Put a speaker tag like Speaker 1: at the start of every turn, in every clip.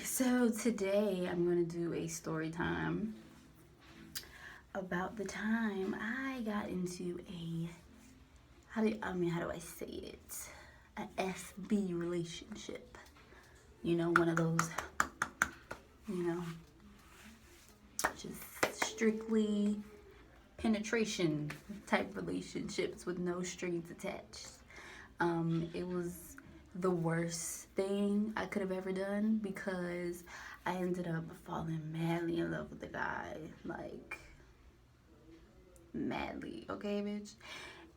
Speaker 1: So today I'm going to do a story time about the time I got into a how do I say it? A FB relationship. One of those, you know, just strictly penetration type relationships with no strings attached. It was the worst thing I could have ever done because I ended up falling madly in love with the guy. Like, madly, okay, bitch?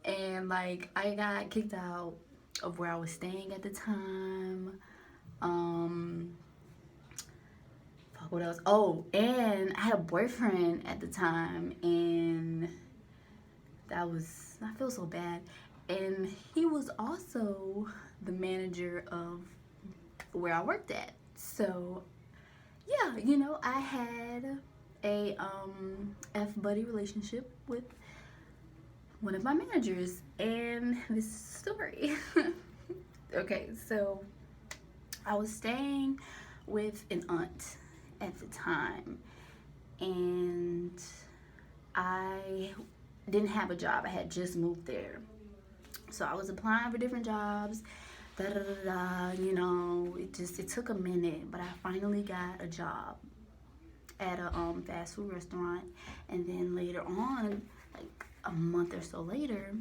Speaker 1: And, like, I got kicked out of where I was staying at the time. Um, what else? Oh, and I had a boyfriend at the time, and I feel so bad. And he was also the manager of where I worked at. So, yeah, I had a F buddy relationship with one of my managers, and this story. Okay, so I was staying with an aunt at the time, and I didn't have a job. I had just moved there. So I was applying for different jobs. Da da da da. It took a minute, but I finally got a job at a fast food restaurant, and then later on, like a month or so later,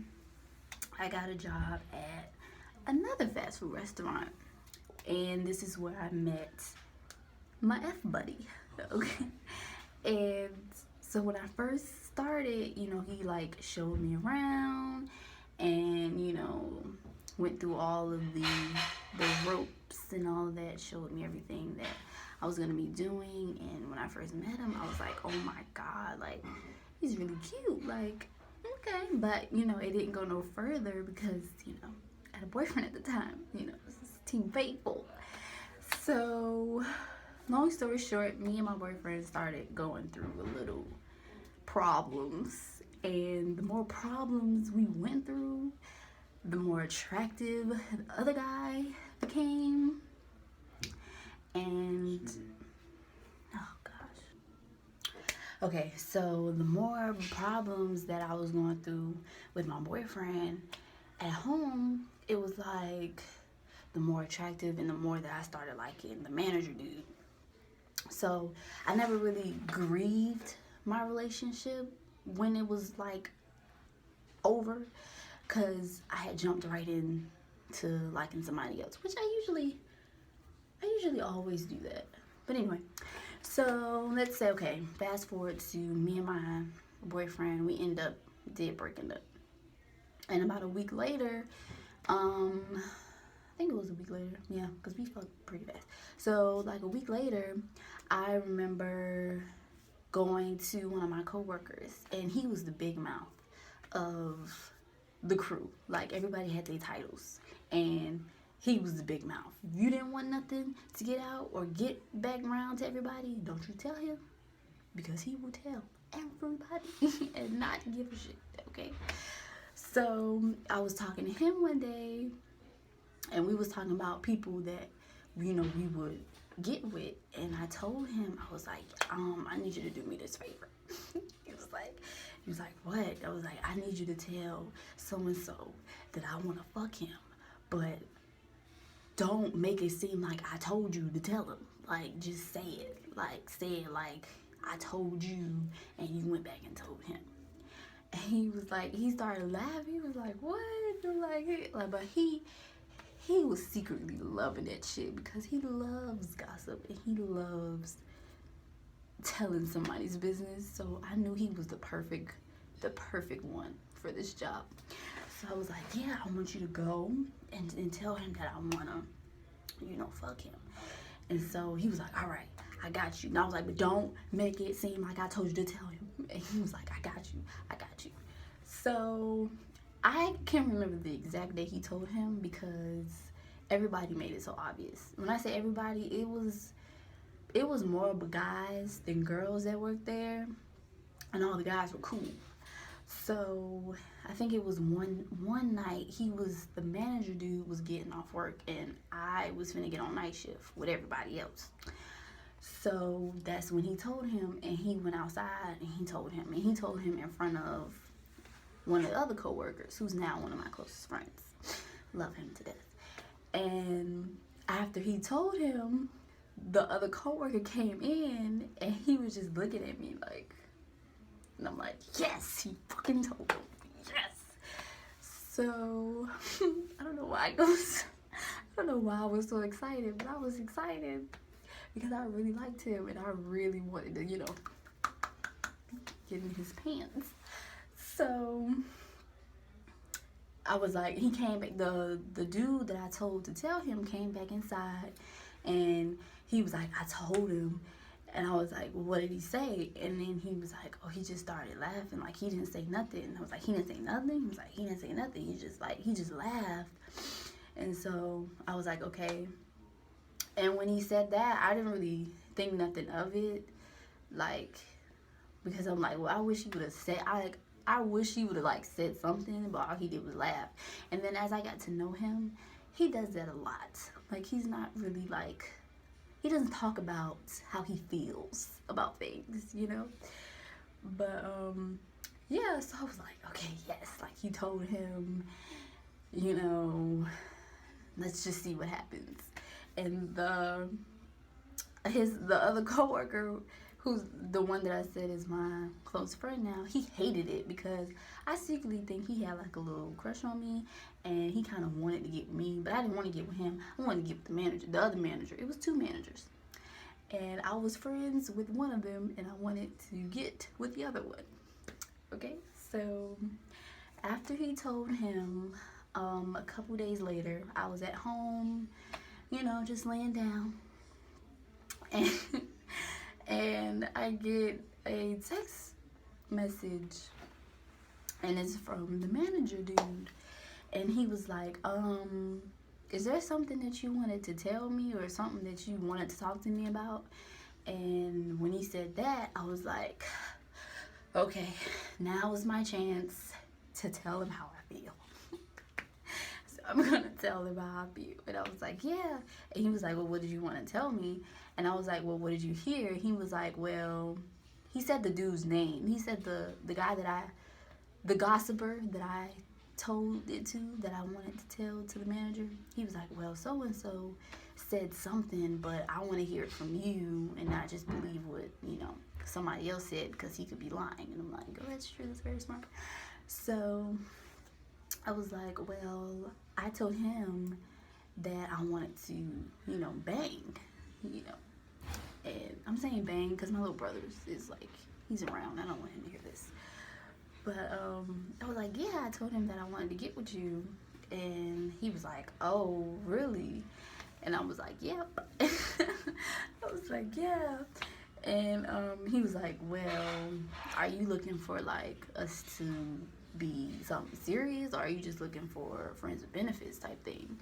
Speaker 1: I got a job at another fast food restaurant, and this is where I met my F buddy. Okay, and so when I first started, he like showed me around, and went through all of the ropes and all of that, showed me everything that I was gonna be doing. And when I first met him, I was like, oh my god, like, he's really cute, like, okay. But it didn't go no further because I had a boyfriend at the time. This is Team Faithful. So long story short, me and my boyfriend started going through a little problems, and the more problems we went through, the more attractive the other guy became. And oh gosh. Okay, so the more problems that I was going through with my boyfriend at home, it was like the more attractive and the more that I started liking the manager dude. So I never really grieved my relationship when it was like over, because I had jumped right in to liking somebody else, which I usually always do that. But anyway, so let's say, okay, fast forward to me and my boyfriend, we did breaking up. And about a week later, I think it was a week later, yeah, because we fucked pretty fast. So like a week later, I remember going to one of my coworkers, and he was the big mouth of the crew. Like, everybody had their titles, and he was the big mouth. If you didn't want nothing to get out or get back around to everybody, don't you tell him, because he will tell everybody and not give a shit. Okay. So I was talking to him one day, and we was talking about people that we would get with, and I told him, I was like, I need you to do me this favor. he was like, what? I was like, I need you to tell so and so that I want to fuck him, but don't make it seem like I told you to tell him. Like, just say it. Like, say it like I told you and you went back and told him. And he was like, he started laughing. He was like, what? But he was secretly loving that shit because he loves gossip and he loves telling somebody's business. So I knew he was the perfect one for this job. So I was like, yeah, I want you to go and tell him that I wanna, fuck him. And so he was like, all right, I got you. And I was like, but don't make it seem like I told you to tell him. And he was like, I got you. So I can't remember the exact day he told him because everybody made it so obvious. When I say everybody, it was more of guys than girls that worked there, and all the guys were cool. So I think it was one night, the manager dude was getting off work, and I was finna get on night shift with everybody else. So that's when he told him, and he went outside and he told him, and he told him in front of one of the other coworkers, who's now one of my closest friends. Love him to death. And after he told him, the other coworker came in and he was just looking at me like, and I'm like, yes, he fucking told him. Yes. So I don't know why I was so excited, but I was excited because I really liked him and I really wanted to, get in his pants. So I was like, he came back, the dude that I told to tell him came back inside, and he was like, I told him. And I was like, well, what did he say? And then he was like, oh, he just started laughing. Like, he didn't say nothing. And I was like, he didn't say nothing? He was like, he didn't say nothing. He just laughed. And so I was like, okay. And when he said that, I didn't really think nothing of it. Like, because I'm like, well, I wish he would have said, I wish he would have, like, said something, but all he did was laugh. And then as I got to know him, he does that a lot. Like, he's not really, like, he doesn't talk about how he feels about things, But, yeah, so I was like, okay, yes. Like, he told him, let's just see what happens. And the other coworker, who's the one that I said is my close friend now, he hated it because I secretly think he had like a little crush on me, and he kind of wanted to get with me, but I didn't want to get with him. I wanted to get with the manager, the other manager. It was two managers, and I was friends with one of them, and I wanted to get with the other one. Okay, so after he told him, a couple days later, I was at home, just laying down, and and I get a text message, and it's from the manager dude, and he was like, is there something that you wanted to tell me or something that you wanted to talk to me about? And when he said that, I was like, okay, now is my chance to tell him how I feel. So I'm gonna tell him how I feel. And I was like, yeah. And he was like, well, what did you want to tell me? And I was like, well, what did you hear? He was like, well, he said the dude's name. He said the guy the gossiper that I told it to, that I wanted to tell to the manager. He was like, well, so-and-so said something, but I want to hear it from you and not just believe what, somebody else said, because he could be lying. And I'm like, oh, that's true. That's very smart. So I was like, well, I told him that I wanted to, bang, And I'm saying bang because my little brother is like, he's around. I don't want him to hear this. But I was like, yeah, I told him that I wanted to get with you. And he was like, oh, really? And I was like, yep. I was like, yeah. And he was like, well, are you looking for, like, us to be something serious? Or are you just looking for friends with benefits type thing?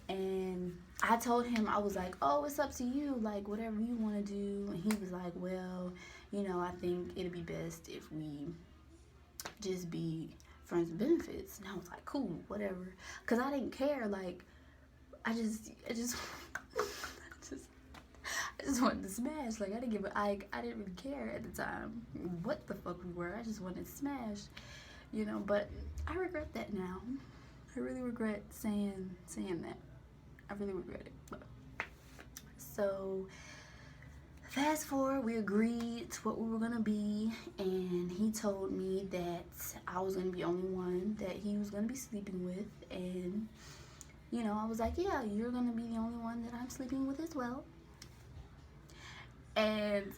Speaker 1: And I told him, I was like, oh, it's up to you, like, whatever you want to do. And he was like, well, I think it'd be best if we just be friends with benefits. And I was like, cool, whatever. Because I didn't care, like, I just wanted to smash. Like, I didn't really care at the time what the fuck we were. I just wanted to smash, but I regret that now. I really regret saying that. I really regret it. But, so fast forward, we agreed to what we were gonna be, and he told me that I was gonna be the only one that he was gonna be sleeping with, and I was like, yeah, you're gonna be the only one that I'm sleeping with as well. And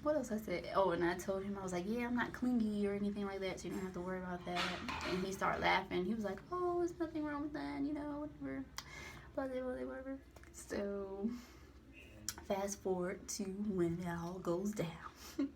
Speaker 1: what else I said? Oh, and I told him, I was like, yeah, I'm not clingy or anything like that, so you don't have to worry about that. And he started laughing. He was like, oh, there's nothing wrong with that, whatever. Whatever. So fast forward to when it all goes down.